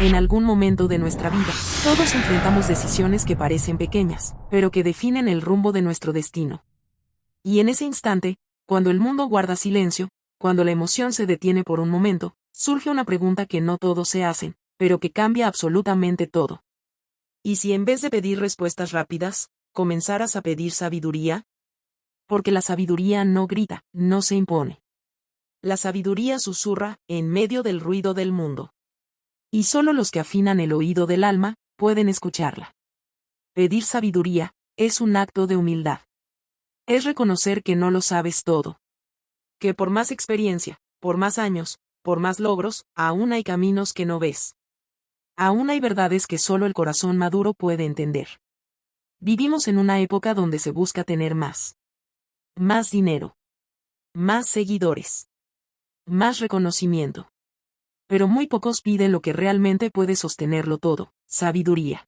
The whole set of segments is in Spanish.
En algún momento de nuestra vida, todos enfrentamos decisiones que parecen pequeñas, pero que definen el rumbo de nuestro destino. Y en ese instante, cuando el mundo guarda silencio, cuando la emoción se detiene por un momento, surge una pregunta que no todos se hacen, pero que cambia absolutamente todo. ¿Y si en vez de pedir respuestas rápidas, comenzaras a pedir sabiduría? Porque la sabiduría no grita, no se impone. La sabiduría susurra, en medio del ruido del mundo. Y solo los que afinan el oído del alma, pueden escucharla. Pedir sabiduría, es un acto de humildad. Es reconocer que no lo sabes todo. Que por más experiencia, por más años, por más logros, aún hay caminos que no ves. Aún hay verdades que solo el corazón maduro puede entender. Vivimos en una época donde se busca tener más. Más dinero. Más seguidores. Más reconocimiento. Pero muy pocos piden lo que realmente puede sostenerlo todo, sabiduría.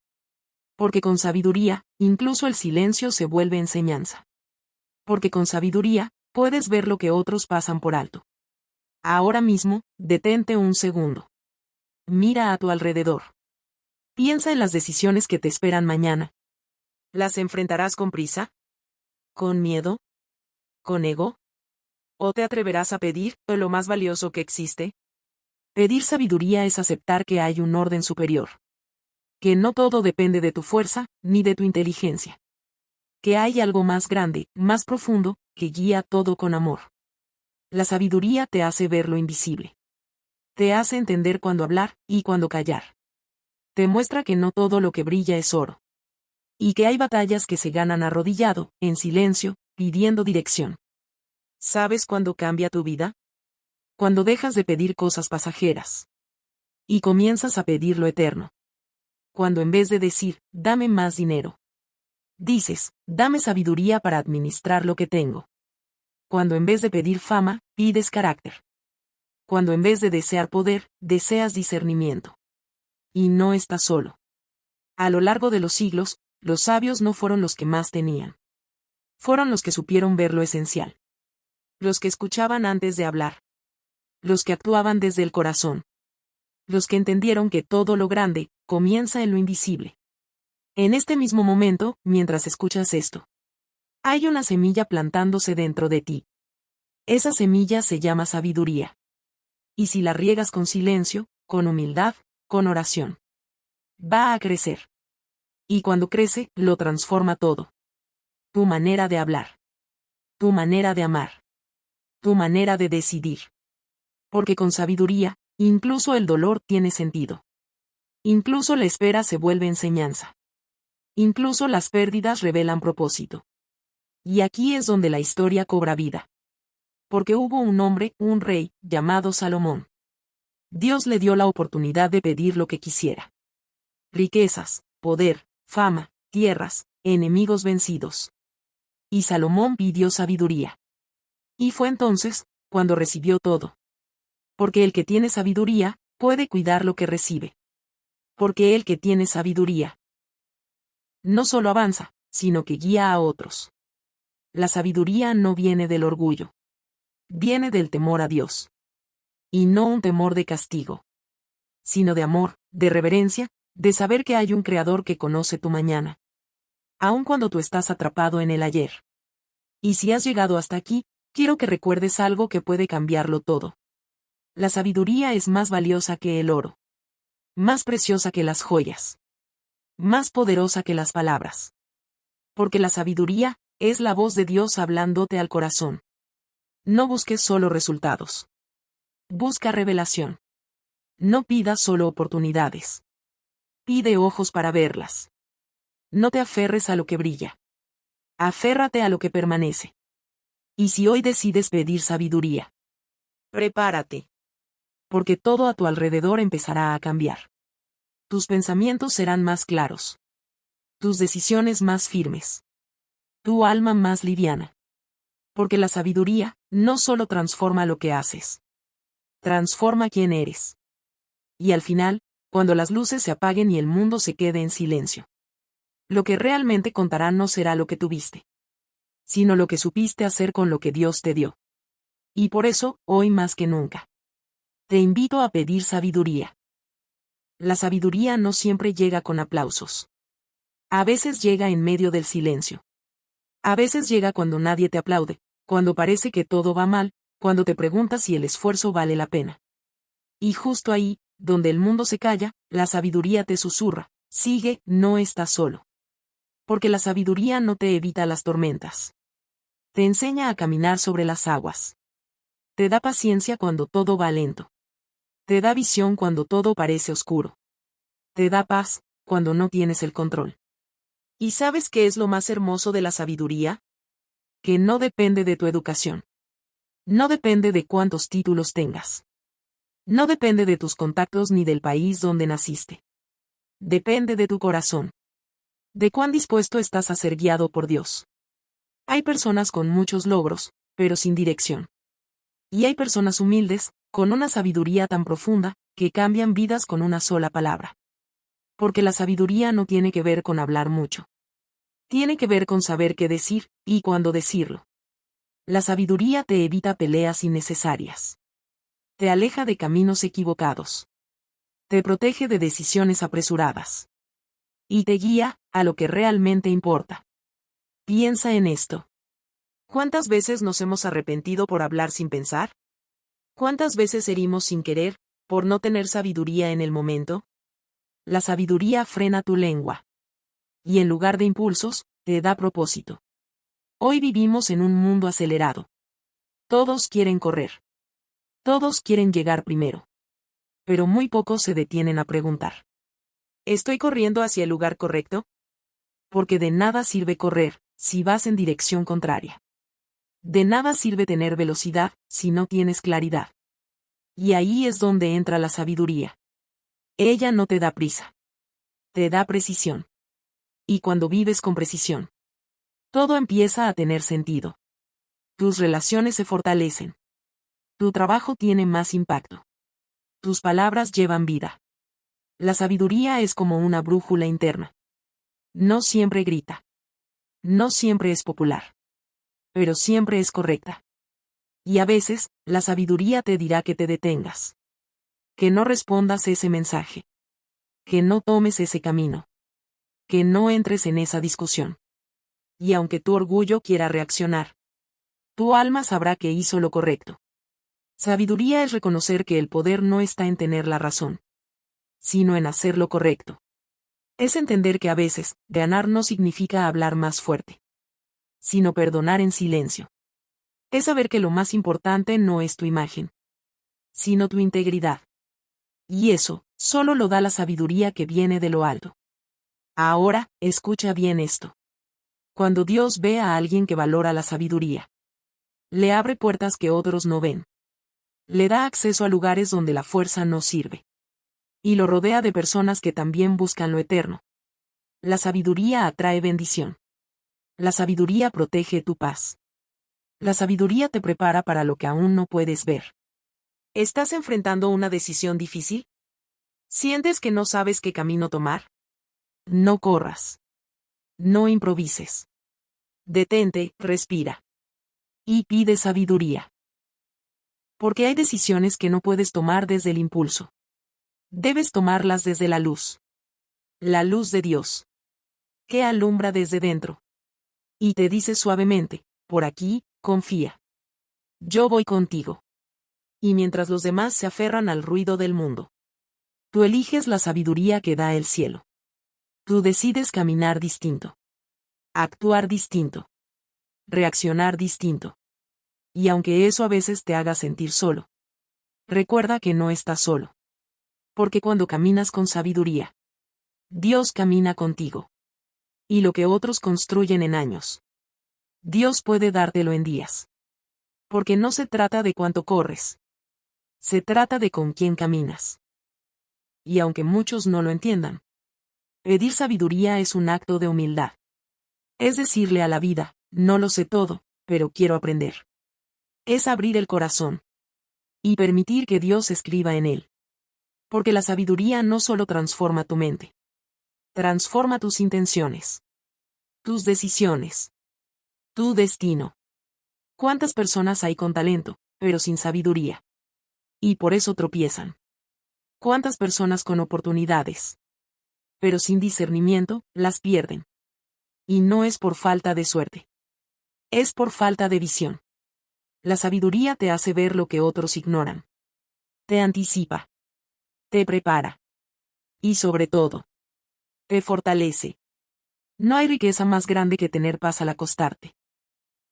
Porque con sabiduría, incluso el silencio se vuelve enseñanza. Porque con sabiduría, puedes ver lo que otros pasan por alto. Ahora mismo, detente un segundo. Mira a tu alrededor. Piensa en las decisiones que te esperan mañana. ¿Las enfrentarás con prisa? ¿Con miedo? ¿Con ego? ¿O te atreverás a pedir lo más valioso que existe? Pedir sabiduría es aceptar que hay un orden superior. Que no todo depende de tu fuerza, ni de tu inteligencia. Que hay algo más grande, más profundo, que guía todo con amor. La sabiduría te hace ver lo invisible. Te hace entender cuándo hablar y cuándo callar. Te muestra que no todo lo que brilla es oro. Y que hay batallas que se ganan arrodillado, en silencio, pidiendo dirección. ¿Sabes cuándo cambia tu vida? Cuando dejas de pedir cosas pasajeras. Y comienzas a pedir lo eterno. Cuando en vez de decir, dame más dinero, dices, dame sabiduría para administrar lo que tengo. Cuando en vez de pedir fama, pides carácter. Cuando en vez de desear poder, deseas discernimiento. Y no estás solo. A lo largo de los siglos, los sabios no fueron los que más tenían. Fueron los que supieron ver lo esencial. Los que escuchaban antes de hablar. Los que actuaban desde el corazón. Los que entendieron que todo lo grande, comienza en lo invisible. En este mismo momento, mientras escuchas esto, hay una semilla plantándose dentro de ti. Esa semilla se llama sabiduría. Y si la riegas con silencio, con humildad, con oración, va a crecer. Y cuando crece, lo transforma todo. Tu manera de hablar. Tu manera de amar. Tu manera de decidir. Porque con sabiduría, incluso el dolor tiene sentido. Incluso la espera se vuelve enseñanza. Incluso las pérdidas revelan propósito. Y aquí es donde la historia cobra vida. Porque hubo un hombre, un rey, llamado Salomón. Dios le dio la oportunidad de pedir lo que quisiera. Riquezas, poder, fama, tierras, enemigos vencidos. Y Salomón pidió sabiduría. Y fue entonces, cuando recibió todo. Porque el que tiene sabiduría, puede cuidar lo que recibe. Porque el que tiene sabiduría, no solo avanza, sino que guía a otros. La sabiduría no viene del orgullo. Viene del temor a Dios. Y no un temor de castigo. Sino de amor, de reverencia, de saber que hay un Creador que conoce tu mañana. Aun cuando tú estás atrapado en el ayer. Y si has llegado hasta aquí, quiero que recuerdes algo que puede cambiarlo todo. La sabiduría es más valiosa que el oro. Más preciosa que las joyas. Más poderosa que las palabras. Porque la sabiduría es la voz de Dios hablándote al corazón. No busques solo resultados. Busca revelación. No pidas solo oportunidades. Pide ojos para verlas. No te aferres a lo que brilla. Aférrate a lo que permanece. Y si hoy decides pedir sabiduría, prepárate. Porque todo a tu alrededor empezará a cambiar. Tus pensamientos serán más claros. Tus decisiones más firmes. Tu alma más liviana. Porque la sabiduría no solo transforma lo que haces. Transforma quién eres. Y al final, cuando las luces se apaguen y el mundo se quede en silencio, lo que realmente contará no será lo que tuviste, sino lo que supiste hacer con lo que Dios te dio. Y por eso, hoy más que nunca, te invito a pedir sabiduría. La sabiduría no siempre llega con aplausos. A veces llega en medio del silencio. A veces llega cuando nadie te aplaude, cuando parece que todo va mal, cuando te preguntas si el esfuerzo vale la pena. Y justo ahí, donde el mundo se calla, la sabiduría te susurra: sigue, no estás solo. Porque la sabiduría no te evita las tormentas. Te enseña a caminar sobre las aguas. Te da paciencia cuando todo va lento. Te da visión cuando todo parece oscuro. Te da paz cuando no tienes el control. ¿Y sabes qué es lo más hermoso de la sabiduría? Que no depende de tu educación. No depende de cuántos títulos tengas. No depende de tus contactos ni del país donde naciste. Depende de tu corazón. De cuán dispuesto estás a ser guiado por Dios. Hay personas con muchos logros, pero sin dirección. Y hay personas humildes, con una sabiduría tan profunda, que cambian vidas con una sola palabra. Porque la sabiduría no tiene que ver con hablar mucho. Tiene que ver con saber qué decir, y cuándo decirlo. La sabiduría te evita peleas innecesarias. Te aleja de caminos equivocados. Te protege de decisiones apresuradas. Y te guía a lo que realmente importa. Piensa en esto. ¿Cuántas veces nos hemos arrepentido por hablar sin pensar? ¿Cuántas veces herimos sin querer, por no tener sabiduría en el momento? La sabiduría frena tu lengua. Y en lugar de impulsos, te da propósito. Hoy vivimos en un mundo acelerado. Todos quieren correr. Todos quieren llegar primero. Pero muy pocos se detienen a preguntar: ¿estoy corriendo hacia el lugar correcto? Porque de nada sirve correr, si vas en dirección contraria. De nada sirve tener velocidad, si no tienes claridad. Y ahí es donde entra la sabiduría. Ella no te da prisa. Te da precisión. Y cuando vives con precisión, todo empieza a tener sentido. Tus relaciones se fortalecen. Tu trabajo tiene más impacto. Tus palabras llevan vida. La sabiduría es como una brújula interna. No siempre grita. No siempre es popular. Pero siempre es correcta. Y a veces, la sabiduría te dirá que te detengas. Que no respondas ese mensaje. Que no tomes ese camino. Que no entres en esa discusión. Y aunque tu orgullo quiera reaccionar, tu alma sabrá que hizo lo correcto. Sabiduría es reconocer que el poder no está en tener la razón, sino en hacer lo correcto. Es entender que a veces, ganar no significa hablar más fuerte, sino perdonar en silencio. Es saber que lo más importante no es tu imagen, sino tu integridad. Y eso, solo lo da la sabiduría que viene de lo alto. Ahora, escucha bien esto. Cuando Dios ve a alguien que valora la sabiduría, le abre puertas que otros no ven. Le da acceso a lugares donde la fuerza no sirve. Y lo rodea de personas que también buscan lo eterno. La sabiduría atrae bendición. La sabiduría protege tu paz. La sabiduría te prepara para lo que aún no puedes ver. ¿Estás enfrentando una decisión difícil? ¿Sientes que no sabes qué camino tomar? No corras. No improvises. Detente, respira. Y pide sabiduría. Porque hay decisiones que no puedes tomar desde el impulso. Debes tomarlas desde la luz. La luz de Dios. Que alumbra desde dentro. Y te dice suavemente: por aquí, confía. Yo voy contigo. Y mientras los demás se aferran al ruido del mundo, tú eliges la sabiduría que da el cielo. Tú decides caminar distinto. Actuar distinto. Reaccionar distinto. Y aunque eso a veces te haga sentir solo, recuerda que no estás solo. Porque cuando caminas con sabiduría, Dios camina contigo. Y lo que otros construyen en años, Dios puede dártelo en días. Porque no se trata de cuánto corres. Se trata de con quién caminas. Y aunque muchos no lo entiendan, pedir sabiduría es un acto de humildad. Es decirle a la vida: no lo sé todo, pero quiero aprender. Es abrir el corazón. Y permitir que Dios escriba en él. Porque la sabiduría no solo transforma tu mente. Transforma tus intenciones. Tus decisiones. Tu destino. ¿Cuántas personas hay con talento, pero sin sabiduría? Y por eso tropiezan. ¿Cuántas personas con oportunidades, pero sin discernimiento, las pierden? Y no es por falta de suerte. Es por falta de visión. La sabiduría te hace ver lo que otros ignoran. Te anticipa. Te prepara. Y sobre todo, te fortalece. No hay riqueza más grande que tener paz al acostarte.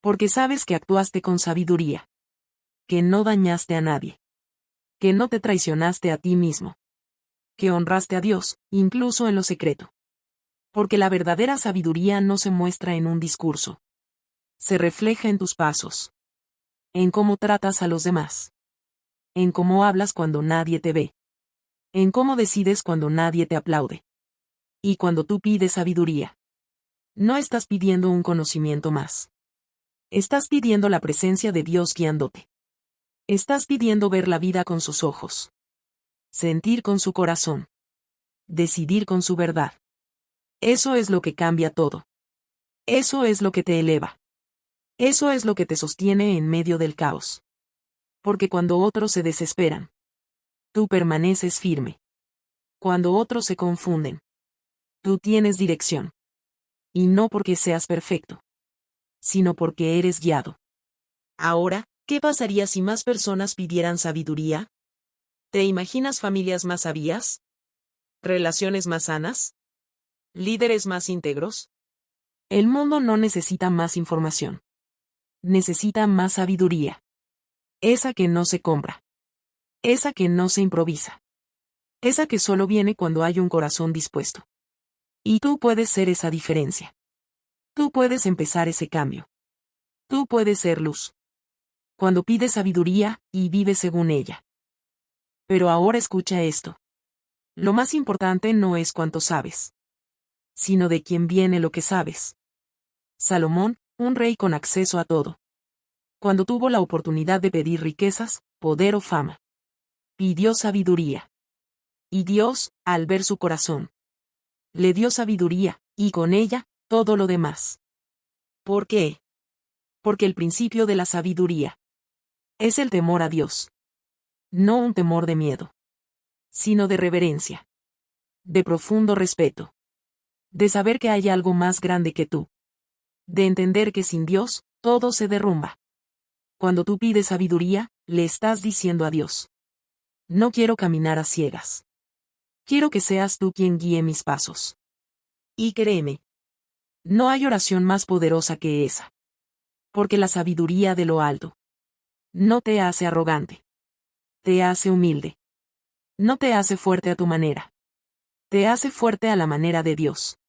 Porque sabes que actuaste con sabiduría. Que no dañaste a nadie. Que no te traicionaste a ti mismo. Que honraste a Dios, incluso en lo secreto. Porque la verdadera sabiduría no se muestra en un discurso. Se refleja en tus pasos. En cómo tratas a los demás. En cómo hablas cuando nadie te ve. En cómo decides cuando nadie te aplaude. Y cuando tú pides sabiduría. No estás pidiendo un conocimiento más. Estás pidiendo la presencia de Dios guiándote. Estás pidiendo ver la vida con sus ojos. Sentir con su corazón. Decidir con su verdad. Eso es lo que cambia todo. Eso es lo que te eleva. Eso es lo que te sostiene en medio del caos. Porque cuando otros se desesperan, tú permaneces firme. Cuando otros se confunden, tú tienes dirección. Y no porque seas perfecto, sino porque eres guiado. Ahora, ¿qué pasaría si más personas pidieran sabiduría? ¿Te imaginas familias más sabias? ¿Relaciones más sanas? ¿Líderes más íntegros? El mundo no necesita más información. Necesita más sabiduría. Esa que no se compra. Esa que no se improvisa. Esa que solo viene cuando hay un corazón dispuesto. Y tú puedes ser esa diferencia. Tú puedes empezar ese cambio. Tú puedes ser luz. Cuando pides sabiduría, y vives según ella. Pero ahora escucha esto. Lo más importante no es cuánto sabes, sino de quién viene lo que sabes. Salomón, un rey con acceso a todo. Cuando tuvo la oportunidad de pedir riquezas, poder o fama, pidió sabiduría. Y Dios, al ver su corazón, le dio sabiduría, y con ella, todo lo demás. ¿Por qué? Porque el principio de la sabiduría es el temor a Dios. No un temor de miedo, sino de reverencia. De profundo respeto. De saber que hay algo más grande que tú. De entender que sin Dios, todo se derrumba. Cuando tú pides sabiduría, le estás diciendo a Dios: no quiero caminar a ciegas. Quiero que seas tú quien guíe mis pasos. Y créeme, no hay oración más poderosa que esa. Porque la sabiduría de lo alto no te hace arrogante. Te hace humilde. No te hace fuerte a tu manera. Te hace fuerte a la manera de Dios.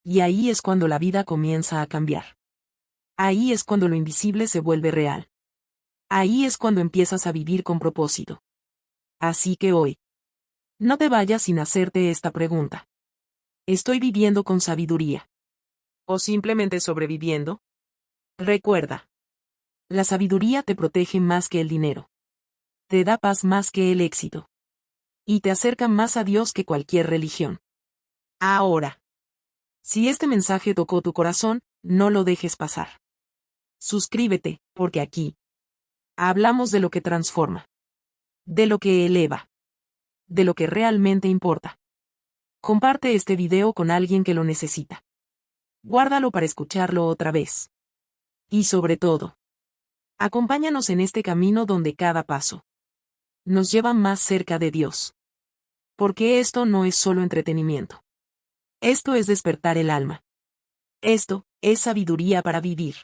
Y ahí es cuando la vida comienza a cambiar. Ahí es cuando lo invisible se vuelve real. Ahí es cuando empiezas a vivir con propósito. Así que hoy, no te vayas sin hacerte esta pregunta. ¿Estoy viviendo con sabiduría? ¿O simplemente sobreviviendo? Recuerda. La sabiduría te protege más que el dinero. Te da paz más que el éxito. Y te acerca más a Dios que cualquier religión. Ahora, si este mensaje tocó tu corazón, no lo dejes pasar. Suscríbete, porque aquí hablamos de lo que transforma. De lo que eleva. De lo que realmente importa. Comparte este video con alguien que lo necesita. Guárdalo para escucharlo otra vez. Y sobre todo, acompáñanos en este camino donde cada paso nos lleva más cerca de Dios. Porque esto no es solo entretenimiento. Esto es despertar el alma. Esto es sabiduría para vivir.